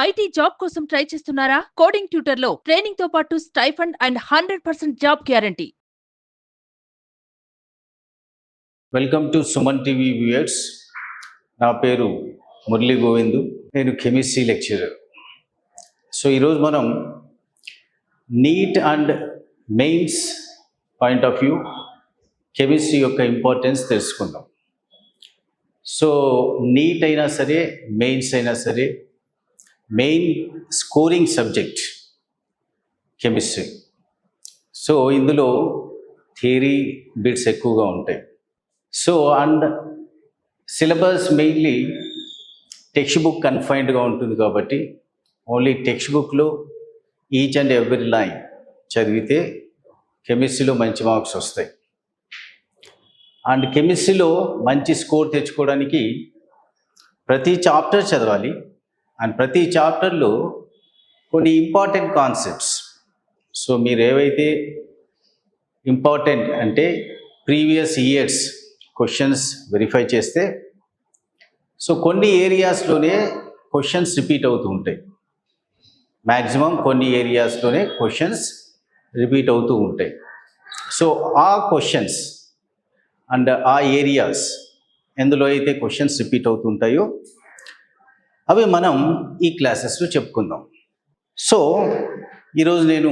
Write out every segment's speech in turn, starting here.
IT job కోసం try చేస్తున్నారా? Coding tutor లో ట్రైనింగ్ తో పాటు stipend and 100% job guarantee. Welcome to Suman TV viewers. నా పేరు మురళీ గోవిందు. నేను కెమిస్ట్రీ లెక్చరర్. సో ఈరోజు మనం NEET and mains point of view chemistry యొక్క ఇంపార్టెన్స్ తెలుసుకుందాం. సో నీట్ అయినా సరే, మెయిన్స్ అయినా సరే, main scoring subject chemistry. So ఇందులో థియరీ బిట్స్ ఎక్కువగా ఉంటాయి. So and syllabus mainly text book కన్ఫైన్డ్గా ఉంటుంది కాబట్టి ఓన్లీ టెక్స్ట్ బుక్లో ఈచ్ అండ్ ఎవ్రీ లైన్ చదివితే కెమిస్ట్రీలో మంచి మార్క్స్ వస్తాయి. అండ్ కెమిస్ట్రీలో మంచి స్కోర్ తెచ్చుకోవడానికి ప్రతి చాప్టర్ చదవాలి. అండ్ ప్రతి చాప్టర్లో కొన్ని ఇంపార్టెంట్ కాన్సెప్ట్స్, సో మీరు ఏవైతే ఇంపార్టెంట్ అంటే ప్రీవియస్ ఇయర్స్ క్వశ్చన్స్ వెరిఫై చేస్తే, సో కొన్ని ఏరియాస్లోనే క్వశ్చన్స్ రిపీట్ అవుతూ ఉంటాయి. మ్యాక్సిమం కొన్ని ఏరియాస్లోనే క్వశ్చన్స్ రిపీట్ అవుతూ ఉంటాయి. సో ఆ క్వశ్చన్స్ అండ్ ఆ ఏరియాస్ ఎందులో అయితే క్వశ్చన్స్ రిపీట్ అవుతుంటాయో అవి మనం ఈ క్లాసెస్లో చెప్పుకుందాం. సో ఈరోజు నేను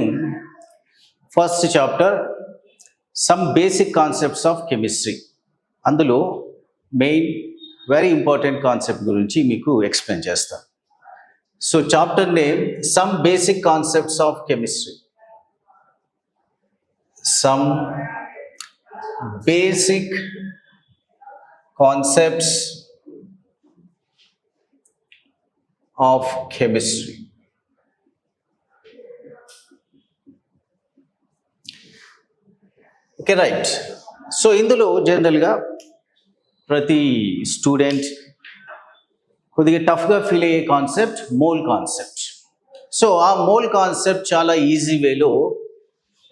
first chapter some basic concepts of chemistry, అందులో మెయిన్ వెరీ ఇంపార్టెంట్ కాన్సెప్ట్ గురించి మీకు ఎక్స్ప్లెయిన్ చేస్తాను. So chapter name some basic concepts of chemistry. Some basic concepts of chemistry. Okay, right. So ఇందులో జనరల్గా ప్రతి స్టూడెంట్ కొద్దిగా టఫ్గా ఫీల్ అయ్యే కాన్సెప్ట్ మోల్ కాన్సెప్ట్. సో ఆ మోల్ కాన్సెప్ట్ చాలా ఈజీ వేలో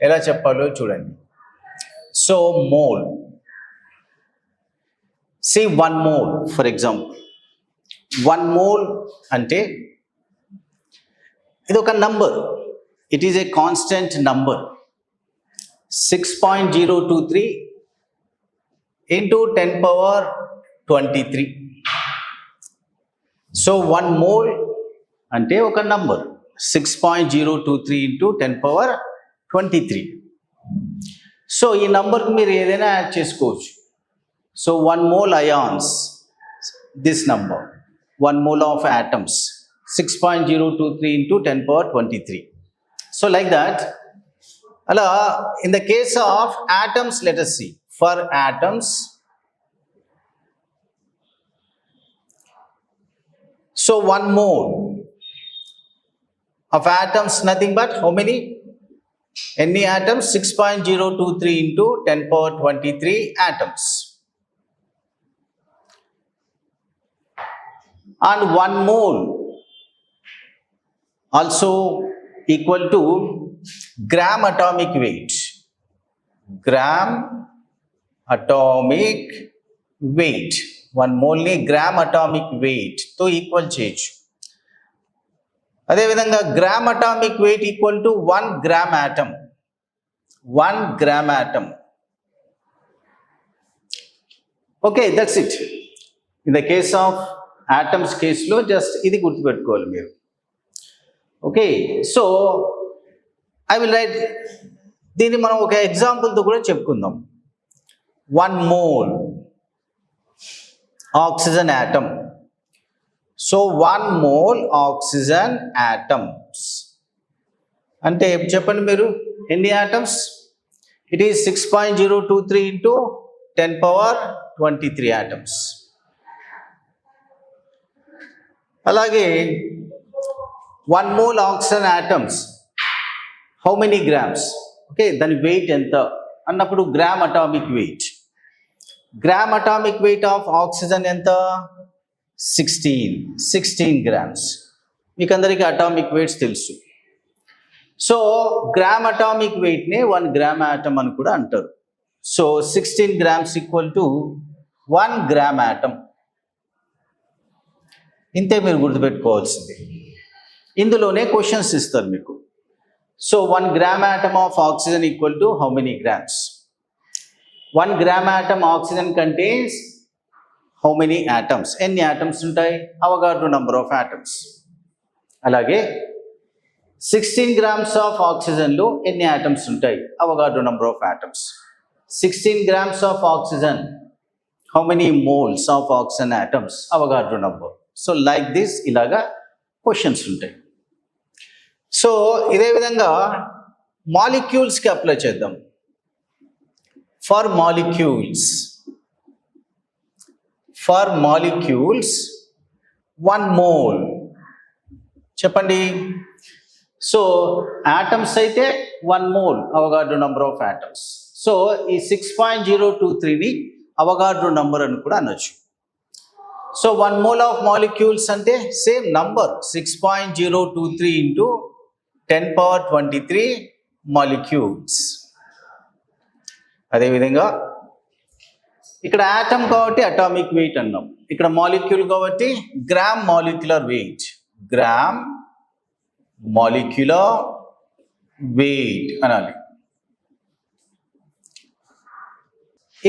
ఎలా చెప్పాలో చూడండి. So mole, say 1 mole for example. 1 mole ante ఇది ఒక number. It is a constant number. 6.023 into 10 power 23. So 1 mole అంటే ఒక నంబర్. 6.023 into 10 power 23. సో ఈ నంబర్కి మీరు ఏదైనా యాడ్ చేసుకోవచ్చు. So 1 mole ions, this number. 1 mole of atoms, 6.023 into 10 power 23. So like that. అలా in the case of atoms, let us see. For atoms, so 1 mole of atoms, nothing but how many? Any atoms? 6.023 into 10 power 23 atoms. And 1 mole also equal to gram atomic weight. Gram atomic weight. 1 mole ni gram atomic weight to equal చేయొచ్చు. అదేవిధంగా gram atomic wait equal to 1 gram atom. 1 gram atom. Okay, that's it. In the case of atoms కేసులో just ఇది గుర్తుపెట్టుకోవాలి మీరు. Okay, so I will write. దీన్ని మనం ఒక ఎగ్జాంపుల్తో కూడా చెప్పుకుందాం. 1 mole oxygen atom. So 1 mole oxygen atoms అంటే చెప్పండి మీరు, ఎన్ని atoms? It is 6.023 into 10 power 23 atoms. అలాగే 1 mole oxygen atoms, how many grams? Okay, దాని వెయిట్ ఎంత అన్నప్పుడు gram atomic weight. Gram atomic weight of oxygen ఎంత? 16 గ్రామ్స్. మీకు అందరికీ అటామిక్ వెయిట్స్ తెలుసు. సో గ్రామ్ అటామిక్ వెయిట్నే 1 గ్రామ్ ఆటమ్ అని కూడా అంటారు. So 16 grams equal to 1 gram atom. ఇంతే మీరు గుర్తుపెట్టుకోవాల్సింది. ఇందులోనే క్వశ్చన్స్ ఇస్తారు మీకు. So 1 gram atom of oxygen equal to how many grams? 1 gram atom oxygen contains how many atoms? ఎన్ని ఆటమ్స్ ఉంటాయి? Avogadro number of atoms. అలాగే 16 గ్రామ్స్ ఆఫ్ ఆక్సిజన్లో ఎన్ని ఆటమ్స్ ఉంటాయి? Avogadro number of atoms. 16 grams of oxygen, how many moles of oxygen atoms? Avogadro number. So like this ఇలాగా questions ఉంటాయి. So ఇదే విధంగా మాలిక్యూల్స్కి apply చేద్దాం. ఫర్ మాలిక్యూల్స్ 1 మోల్ చెప్పండి. So atoms అయితే 1 mole Avogadro number of atoms. So ఈ 6.023ని Avogadro number అని కూడా అనొచ్చు. సో 1 మోల్ ఆఫ్ మాలిక్యూల్స్ అంటే సేమ్ నంబర్ 6.023 ఇంటూ 10^23 మాలిక్యూల్స్. అదేవిధంగా ఇక్కడ ఆటమ్ కాబట్టి అటామిక్ వెయిట్ అన్నాం, ఇక్కడ మాలిక్యూల్ కాబట్టి gram molecular weight, gram molecular weight అనాలి.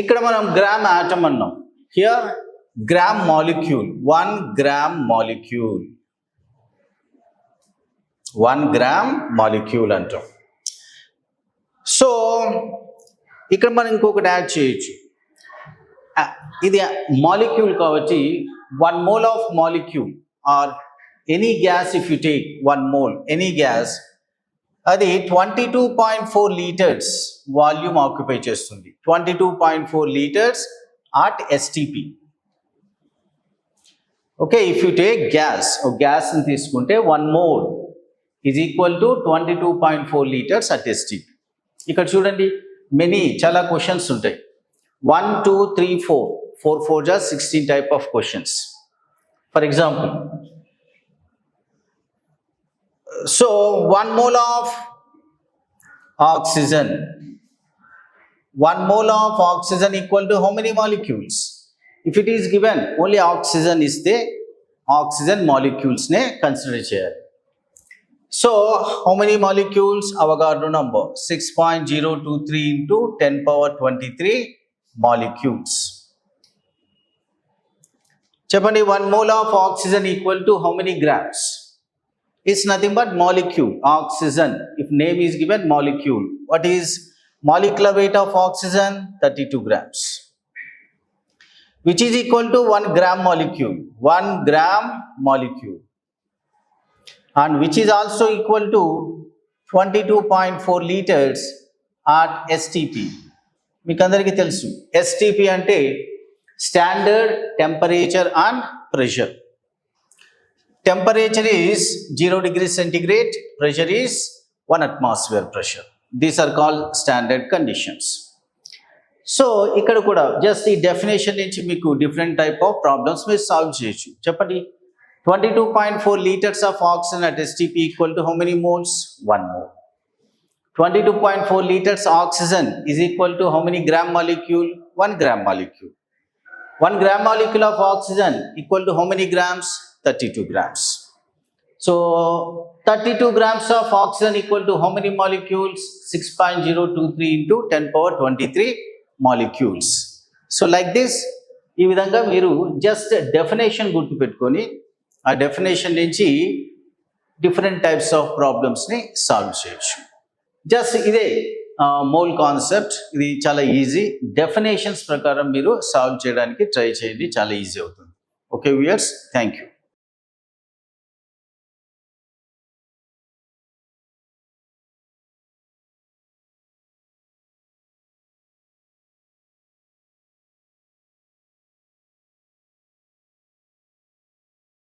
ఇక్కడ మనం గ్రామ్ ఆటమ్ అన్నాం, here gram molecule, 1 gram molecule, 1 gram molecule అంటాం. సో ఇక్కడ మనం ఇంకొకటి యాడ్ చేయొచ్చు. ఇది మాలిక్యూల్ కాబట్టి 1 mole of molecule or any gas, if you take 1 mole any gas, అది 22.4 లీటర్స్ వాల్యూమ్ ఆక్యుపై చేస్తుంది. 22.4 litres at STP. Okay, if you take గ్యాస్ని తీసుకుంటే 1 mole is equal to 22.4 litres at STP. ఇక్కడ చూడండి, చాలా క్వశ్చన్స్ ఉంటాయి. 1, 2, 3, 4, 4 4 just 16 type of questions. For example, so 1 mole of oxygen, 1 mole of oxygen equal to how many molecules? If it is given only oxygen is the oxygen molecules ne consider cheyali. So how many molecules? Avogadro number 6.023 into 10^23 molecules. చెప్పండి, 1 mole of oxygen equal to how many grams? It's nothing but molecule, oxygen. If name is given, molecule. What is molecular weight of oxygen? 32 grams. Which is equal to 1 gram molecule, 1 gram molecule. And which is also equal to 22.4 liters at STP. మీకు అందరికీ తెలుసు, STP అంటే standard temperature and pressure. Temperature is 0 degrees centigrade, pressure is 1 atmosphere pressure. These are called standard conditions. So ఇక్కడ కూడా just ఈ definition నుంచి మీకు different type of problems మీరు సాల్వ్ చేయొచ్చు. చెప్పండి, 22.4 liters of oxygen at STP equal to how many moles? 1 mole. 22.4 liters oxygen is equal to how many gram molecule? 1 gram molecule. 1 gram molecule of oxygen equal to how many grams? 32 grams. So 32 grams of oxygen equal to how many molecules? 6.023 into 10^23 molecules. So like this, ఈ విధంగా మీరు just definition గుర్తుపెట్టుకొని ఆ definition నుంచి different types of ప్రాబ్లమ్స్ని solve చేయొచ్చు. Just ఇదే mole concept, ఇది చాలా ఈజీ. డెఫినేషన్స్ ప్రకారం మీరు సాల్వ్ చేయడానికి ట్రై చేయండి, చాలా ఈజీ అవుతుంది. Okay viewers, thank you.